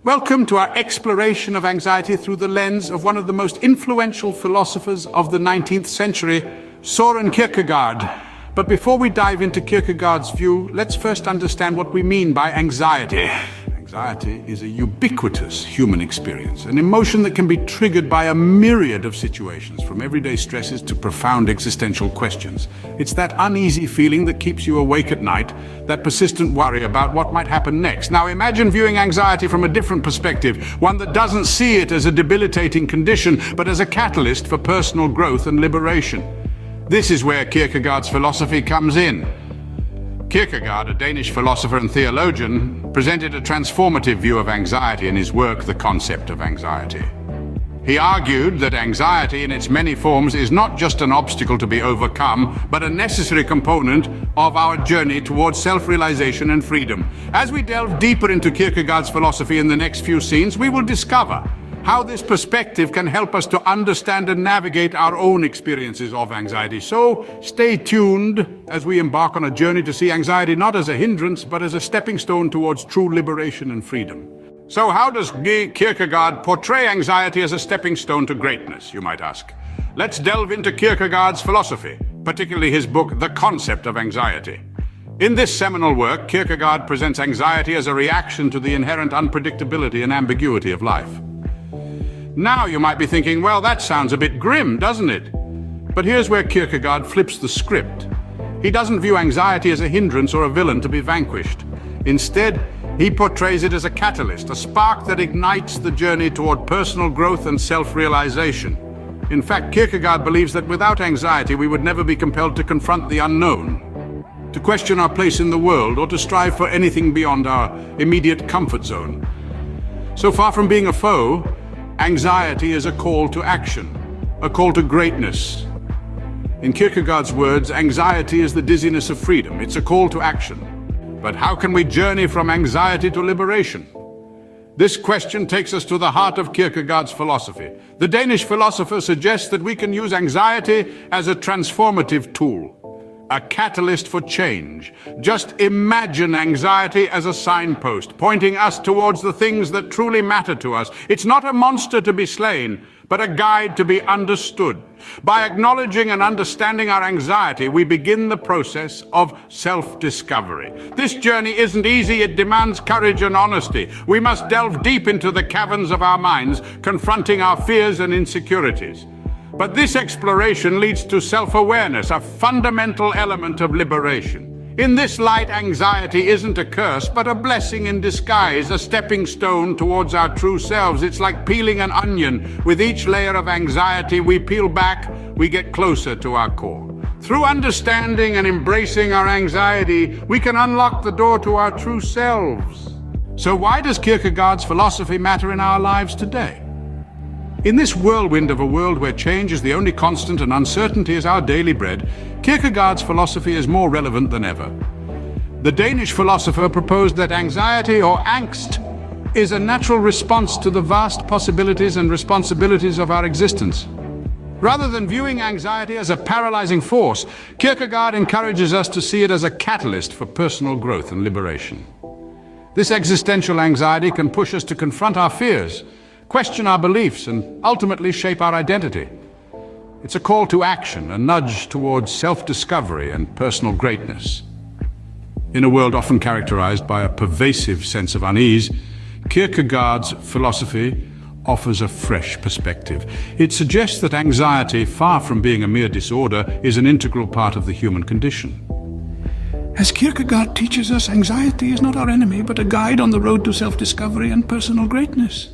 Welcome to our exploration of anxiety through the lens of one of the most influential philosophers of the 19th century, Søren Kierkegaard. But before we dive into Kierkegaard's view, let's first understand what we mean by anxiety. Anxiety is a ubiquitous human experience, an emotion that can be triggered by a myriad of situations, from everyday stresses to profound existential questions. It's that uneasy feeling that keeps you awake at night, that persistent worry about what might happen next. Now imagine viewing anxiety from a different perspective, one that doesn't see it as a debilitating condition, but as a catalyst for personal growth and liberation. This is where Kierkegaard's philosophy comes in. Kierkegaard, a Danish philosopher and theologian, presented a transformative view of anxiety in his work, The Concept of Anxiety. He argued that anxiety in its many forms is not just an obstacle to be overcome, but a necessary component of our journey towards self-realization and freedom. As we delve deeper into Kierkegaard's philosophy in the next few scenes, we will discover how this perspective can help us to understand and navigate our own experiences of anxiety. So stay tuned as we embark on a journey to see anxiety not as a hindrance, but as a stepping stone towards true liberation and freedom. So how does Kierkegaard portray anxiety as a stepping stone to greatness, you might ask? Let's delve into Kierkegaard's philosophy, particularly his book, The Concept of Anxiety. In this seminal work, Kierkegaard presents anxiety as a reaction to the inherent unpredictability and ambiguity of life. Now you might be thinking, well, that sounds a bit grim, doesn't it? But here's where Kierkegaard flips the script. He doesn't view anxiety as a hindrance or a villain to be vanquished. Instead, he portrays it as a catalyst, a spark that ignites the journey toward personal growth and self-realization. In fact, Kierkegaard believes that without anxiety, we would never be compelled to confront the unknown, to question our place in the world, or to strive for anything beyond our immediate comfort zone. So far from being a foe, anxiety is a call to action, a call to greatness. In Kierkegaard's words, anxiety is the dizziness of freedom. It's a call to action. But how can we journey from anxiety to liberation? This question takes us to the heart of Kierkegaard's philosophy. The Danish philosopher suggests that we can use anxiety as a transformative tool, a catalyst for change. Just imagine anxiety as a signpost, pointing us towards the things that truly matter to us. It's not a monster to be slain, but a guide to be understood. By acknowledging and understanding our anxiety, we begin the process of self-discovery. This journey isn't easy, it demands courage and honesty. We must delve deep into the caverns of our minds, confronting our fears and insecurities. But this exploration leads to self-awareness, a fundamental element of liberation. In this light, anxiety isn't a curse, but a blessing in disguise, a stepping stone towards our true selves. It's like peeling an onion. With each layer of anxiety we peel back, we get closer to our core. Through understanding and embracing our anxiety, we can unlock the door to our true selves. So why does Kierkegaard's philosophy matter in our lives today? In this whirlwind of a world where change is the only constant and uncertainty is our daily bread, Kierkegaard's philosophy is more relevant than ever. The Danish philosopher proposed that anxiety, or angst, is a natural response to the vast possibilities and responsibilities of our existence. Rather than viewing anxiety as a paralyzing force, Kierkegaard encourages us to see it as a catalyst for personal growth and liberation. This existential anxiety can push us to confront our fears, question our beliefs, and ultimately shape our identity. It's a call to action, a nudge towards self-discovery and personal greatness. In a world often characterized by a pervasive sense of unease, Kierkegaard's philosophy offers a fresh perspective. It suggests that anxiety, far from being a mere disorder, is an integral part of the human condition. As Kierkegaard teaches us, anxiety is not our enemy, but a guide on the road to self-discovery and personal greatness.